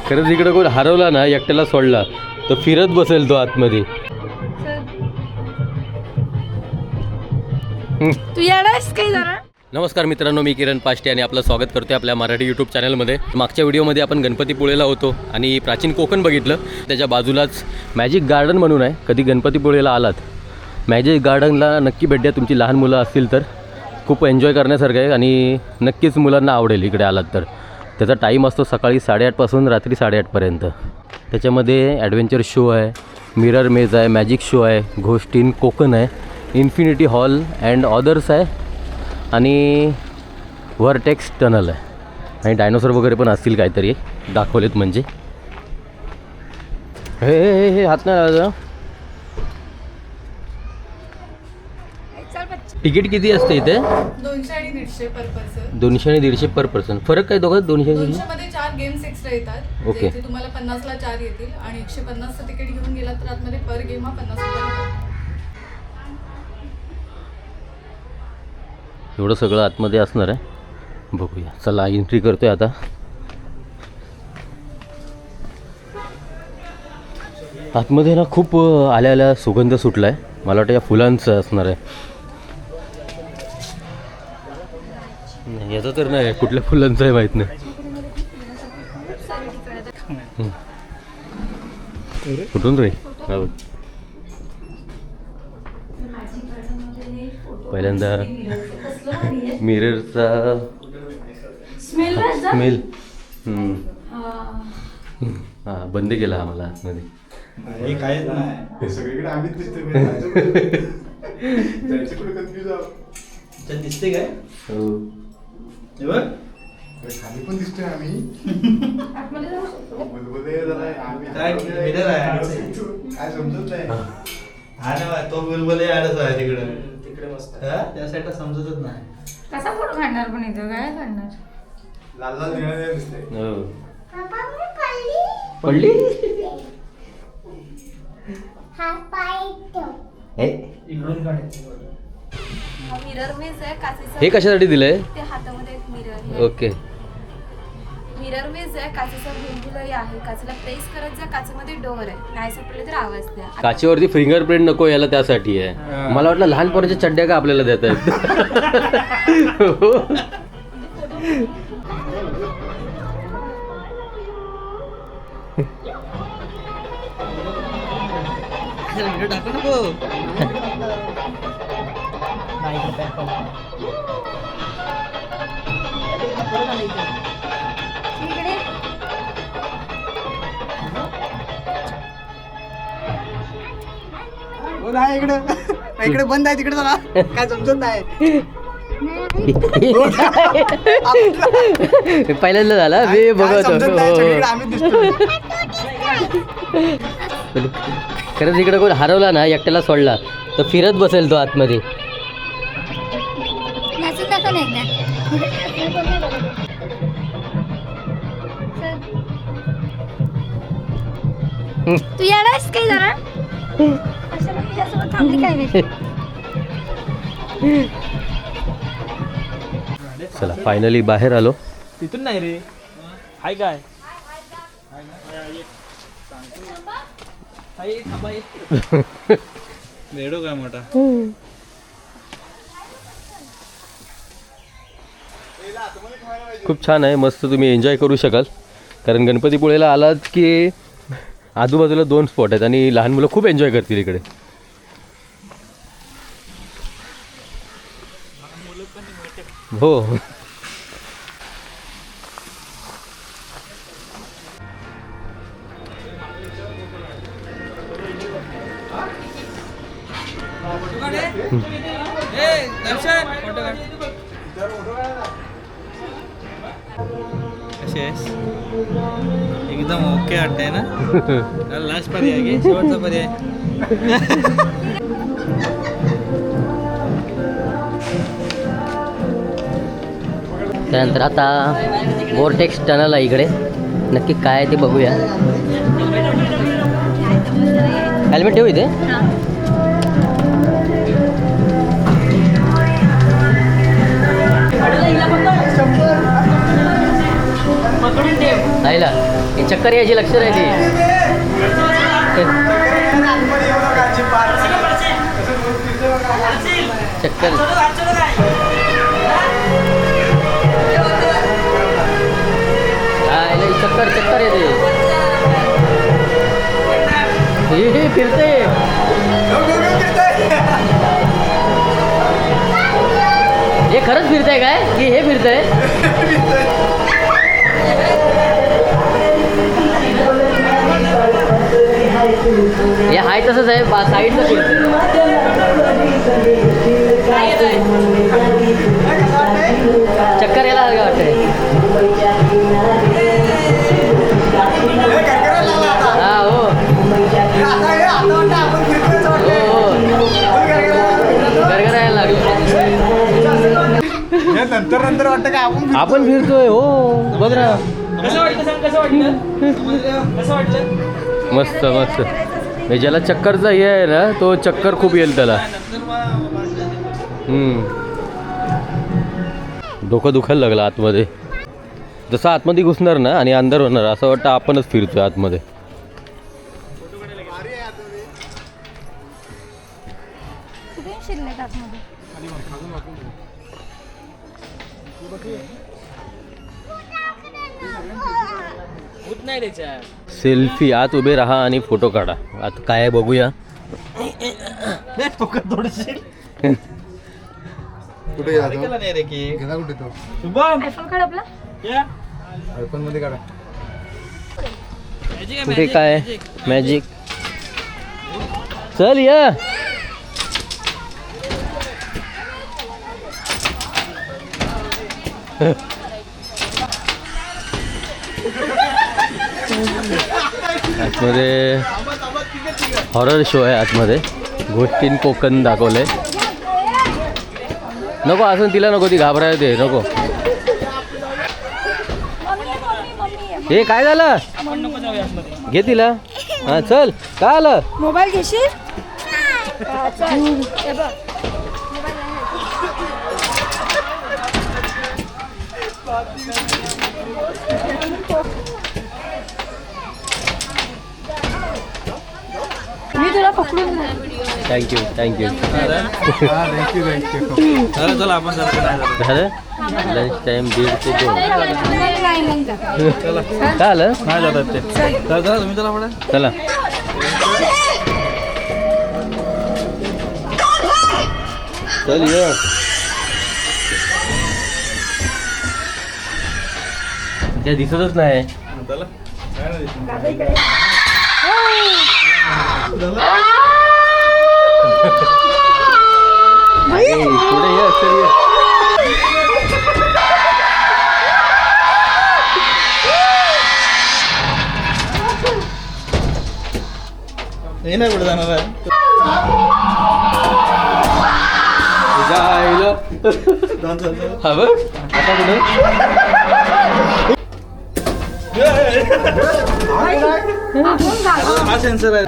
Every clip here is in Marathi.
खरंच इकडे कोण हरवला ना, एकट्याला सोडला तर फिरत बसेल तो आतमध्ये. तू येणारस काही जरा. नमस्कार मित्रांनो, मी किरण पाष्टे आणि आपलं स्वागत करतो आपल्या मराठी यूट्यूब चॅनलमध्ये. मागच्या व्हिडिओमध्ये आपण गणपतीपुळेला होतो आणि प्राचीन कोकण बघितलं. त्याच्या बाजूलाच मॅजिक गार्डन म्हणून आहे. कधी गणपतीपुळेला आलात, मॅजिक गार्डनला नक्की भेट द्या. तुमची लहान मुलं असतील तर खूप एन्जॉय करण्यासारखं आहे आणि नक्कीच मुलांना आवडेल इकडे आलात तर. त्याचा टाईम असतो सकाळी 8:30 पासून रात्री 8:30 पर्यंत. त्याच्यामध्ये ॲडव्हेंचर शो आहे, मिरर मेज आहे, मॅजिक शो आहे, घोस्ट इन कोकण आहे, इन्फिनिटी हॉल अँड ऑदर्स आहे आणि व्हर्टेक्स टनल आहे आणि डायनोसॉर वगैरे पण असतील काहीतरी दाखवलेत. म्हणजे हे हात नाही लावायचं. तिकीट किती असते इथे? 200 आणि 150 पर पर्सन. 200 आणि 150 पर पर्सन. फरक काय दोघात? 200 आणि 150 मध्ये 4 गेम्स एक्स्ट्रा येतात. ओके. जे तुम्हाला 50ला 4 येतील आणि 150चं तिकीट घेऊन गेलात तर आतमध्ये पर गेम हा 50 रुपये. एवढं सगळं आतमध्ये असणार आहे. बघूया, चला एंट्री करतोय आता. आतमध्ये ना खूप आल्या सुगंध सुटला आहे. मला वाटतं या फुलांचं असणार आहे. नाही, याचं तर नाही, कुठल्या फुलांचं आहे माहीत नाही. कुठून रे? पहिल्यांदा मिररचा स्मेल. हां, बंद केला आम्हाला आतमध्ये. काहीच नाही, सगळीकडे आम्हीच दिसते काय? खाली पण दिसतोय आम्ही. काय समजत नाही. तो बुलबुल आहे तिकडे मस्त. त्या साईडला समजतच नाही. कसा फोटो काढणार पण इथं काय काढणार? लाल लाल निळा दिसते. पडली. मिरर मेज आहे काचेचा. हे कशासाठी दिलंय? ते हातामध्ये एक मिरर आहे. ओके. मिरर मेज आहे, काचेचा बुलबुलही आहे. काचेला प्रेस करत जा, काचेमध्ये डोअर आहे. नाही सापडले तर आवाज द्या. काचेवरती फिंगरप्रिंट नको याला, त्यासाठी आहे. मला वाटलं लहानपणाच्या चड्ड्या का आपल्याला देत आहेत. इकडे बंद आहे, तिकडे चला. काय समजत नाही. पहिल्यांदा झाला मी बघत खरंच इकडे कोण हरवला ना, एकट्याला सोडला तर फिरत बसेल तो आतमध्ये. तू येणारस काही जरा. चला फायनली बाहेर आलो. तिथून नाही रे. हाय काय रेडो काय मोठा. खूप छान आहे, मस्त. तुम्ही एन्जॉय करू शकाल. कारण गणपतीपुळेला आलात की आजूबाजूला 2 स्पॉट आहेत आणि लहान मुलं खूप एन्जॉय करतील इकडे. हो. एकदम ओके वाटतंय ना. लास्ट पर्याय घे, शेवटचा पर्याय. त्यानंतर आता व्हॉर्टेक्स टनल आहे इकडे. नक्की काय आहे ते बघूया. हेल्मेट ठेवू इथे. नाहीला ही चक्कर यायची लक्ष राहिली. चक्कर चक्कर चक्कर येते. हे फिरते. हे खरंच फिरतंय काय की हे फिरतंय? हे हाय तसंच आहे साईडचं फिरतंय. चक्कर यायला वाटतंय. हा हो गरगरायला लागलं. नंतर नंतर वाटतं का आपण फिरतोय. हो बघ ना. मस्त मस्त. ज्याला चक्करचा हे आहे ना तो चक्कर खूप येईल त्याला. डोकं दुखायला लागलं आतमध्ये. जसं आतमध्ये घुसणार ना आणि अंदर होणार असं वाटतं आपणच फिरतोय आतमध्ये. सेल्फी आत उभे राहा आणि फोटो काढा. आता काय आहे बघूया. कुठे गेला कुठे तो आयफोन मध्ये काढा. कुठे काय मॅजिक. चल या. आतमध्ये हॉरर शो आहे. आतमध्ये गोष्टीन कोकण दाखवलंय. नको असं तिला नको. ती घाबरायला ते नको. हे काय झालं घे तिला. हा चल. काय आलं मोबाईल घेशील. मी तुला पकडून थँक्यू थँक्यू. चला आपण झालं लंच टाइम 1:30 ते 2. काय आलं नाही जातात ते. चला तुम्ही चला पुढे. चला. चल ये. त्या दिसतच नाही. पुढे ये चल ये. हे नाही पुढे जाणार आहे. हा बघ आता कुठे हा सेन्सर आहे.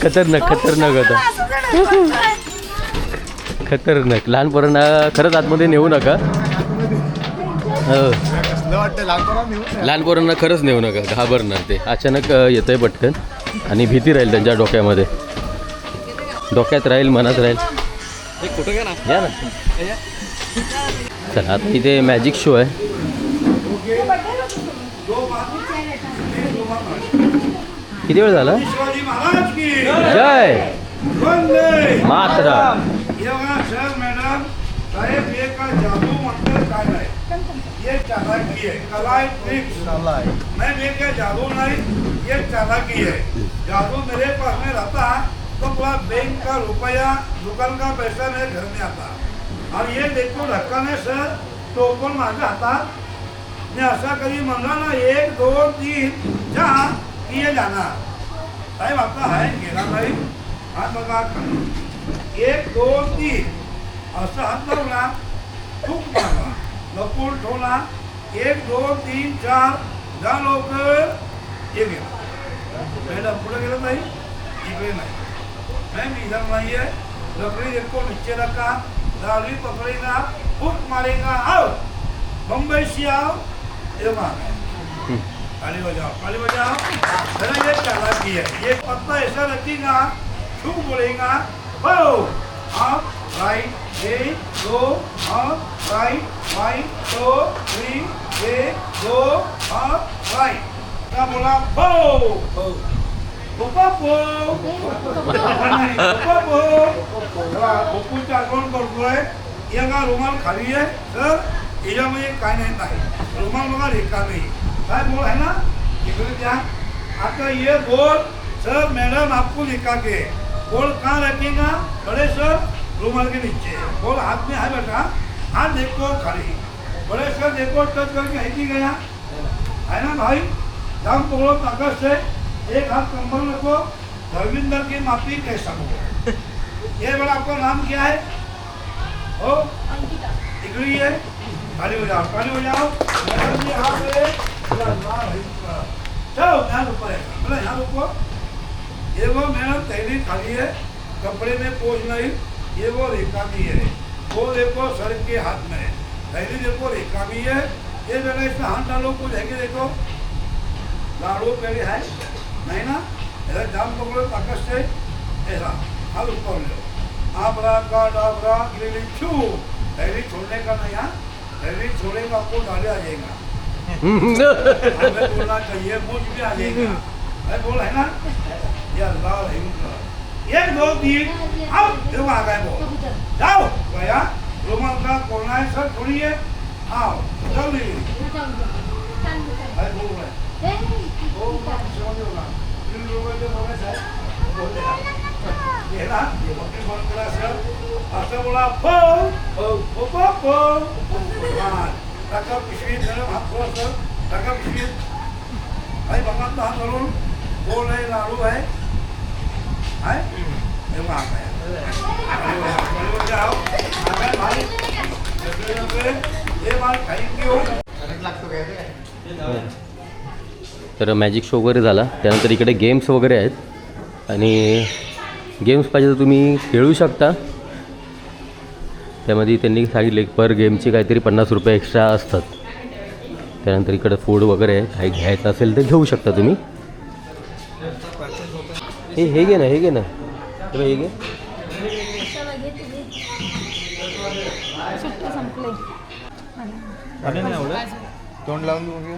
खतरनाक खतरनाक होता. खतरनाक. लहान पोरांना खरंच आतमध्ये नेऊ नका. लहान पोरांना खरंच नेऊ नका. घाबरणार ते. अचानक येतंय पटकन आणि भीती राहील त्यांच्या डोक्यामध्ये. डोक्यात राहील मनात राहील. कुठं घ्या ना. या ना. चला आता इथे मॅजिक शो आहे. किती वेळ झाला? शिवाजी महाराज की जय वंदे मातरम. ये बघा सर मॅडम साहेब ये का जादू मंत्र काय नाही ये चालाकी है कला है ट्रिक्स मैं ये क्या जादू नहीं ये चालाकी है जादू मेरे पास में रहता तो पूरा बैंक का रुपया दुकान का पैसा मेरे घर में आता और ये देखो ढक्कन है सर तो पण माझ्या हातात मी असा कधी म्हणला ना 1 2 3 4 की ये जाणार साहेब आपला आहे गेला नाही हा बघा 1 2 3 असं हात लावला खूप मारला लपून ठेवला 1 2 3 4 जा लवकर ये गेला मॅडम पुढे गेलं नाही इकडे नाही मॅम इधर नहीं है लकड़ी देखो नीचे रखा लाली पकड़ेगा फूक मारेगा आओ बम्बई से आओ ये मार ताली बजाओ जरा ये चालाकी है ये पत्ता ऐसा रखेगा छू बोलेगा हो आप राइट 1 2 आप राइट 1 2 3 1 2 आप राइट क्या बोला हो पप्पू पप्पूची आठवण करतोय या रुमाल खाली आहे सर याच्यामध्ये काय नाही रुमाल बघा रेखा नाही काय बोल है ना इकडे द्या आता ये बोल सर मैडम आपको लिखा के बोल कहाँ रखेगा बड़े सर रुमाल के नीचे बोल हाथ में है बेटा हाथ देखो खाली बड़े सर देखो टच करके है कि गया है ना भाई जाम पकड़ो ताकत से एक हाथ कंबल रखो धर्मिंदर की माफी कैसा हो ये बड़ा आपका नाम क्या है ओ डिग्री है खाली हो जाओ मैडम जी यहाँ पे चलो यहाँ ऊपर है बोला यहाँ रुको ये वो मैडम तैली खाली है कपड़े में पोछ नहीं ये वो रेखा भी है वो देखो सर के हाथ में तैली देखो रेखा भी है ये जगह इसमें हाथ डालो कुछ है कि देखो लाड़ू पहले है नहीं ना ऐसा जाम पकड़ो ताकत से ऐसा हाथ ऊपर लो आपरा का डाबरा गिली छू तैली छोड़ने का नहीं यहाँ तैली छोड़ेगा आपको डाले आ जाएगा हमें बोलना चाहिए मुझ भी आ जाएगा मैं बोल है ना ये अल्लाह रहीम का 1 2 3 आओ देखो आ गए वो जाओ गया रोमन का कोना है सर छोड़िए आओ जल्दी बोल रहे ओ समझ लो ना इन लोगों के बोले सर बोलते हैं ये ना ये वकील बन करा सर असं बोला पो टाका पिशवी धरून हात थोडा सर टाका पिशवी भाई भगवान तो हाथ धरून बोल है लाडू है ये वहाँ गया जाओ भाई ये बात खाएंगे हो तर मॅजिक शो वगैरे झाला त्यानंतर इकडे गेम्स वगैरे आहेत आणि गेम्स पाहिजे तर तुम्ही खेळू शकता त्यामध्ये त्यांनी सांगितले पर गेमची काहीतरी 50 रुपये एक्स्ट्रा असतात त्यानंतर इकडे फूड वगैरे आहे काही घ्यायचं असेल तर घेऊ शकता तुम्ही हे घे ना हे घे तोंड लावून बघूया.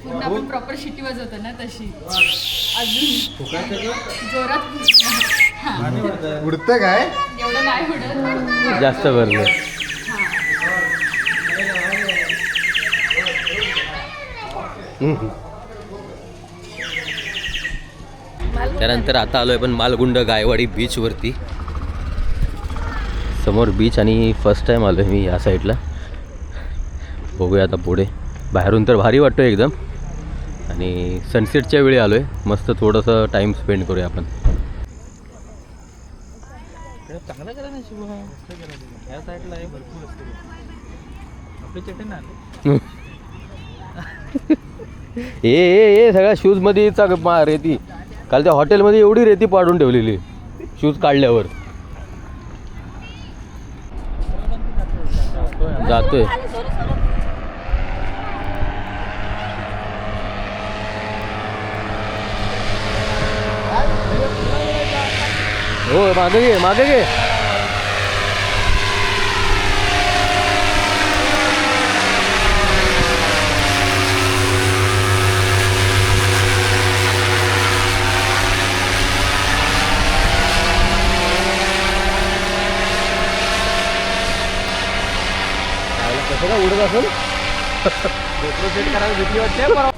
पूर्ण आपण प्रॉपर शिटी वाजवतो ना तशी अजून जोरात उडतं काय एवढं नाही उडत जास्त भरलं त्यानंतर आता आलो आहे पण मालगुंड गायवाडी बीचवरती समोर बीच आणि फर्स्ट टाईम आलो आहे मी या साईडला बघूया आता पुढे बाहेरून तर भारी वाटतो एकदम आणि सनसेटच्या वेळी आलो आहे मस्त थोडंसं टाईम स्पेंड करूया आपण चांगला करा ना शिव ह्या साईडला आहे भरपूर असते आपली चटई ना ए सगळ्या शूजमध्ये रेती काल त्या हॉटेलमध्ये एवढी रेती पाडून ठेवलेली शूज काढल्यावर जातोय हो मागे घे उडत असेल GoPro सेट करायला भीती वाटते बरोबर.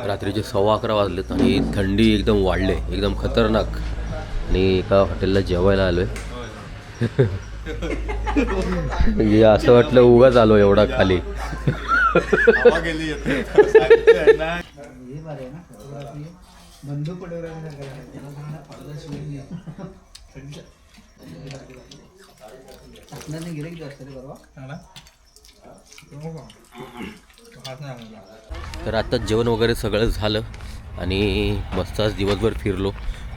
रात्रीचे 11:15 वाजलेत आणि थंडी एकदम वाढले, एकदम खतरनाक. आणि एका हॉटेलला जेवायला आलोय. म्हणजे असं वाटलं उगाच आलो एवढा खाली. तर आत्ताच जेवण वगैरे सगळं झालं आणि मस्त आज दिवसभर फिरलो.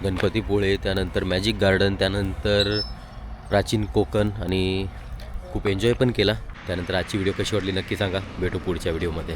गणपतीपुळे, त्यानंतर मॅजिक गार्डन, त्यानंतर प्राचीन कोकण आणि खूप एन्जॉय पण केला. त्यानंतर आजची व्हिडिओ कशी वाटली नक्की सांगा. भेटू पुढच्या व्हिडिओमध्ये.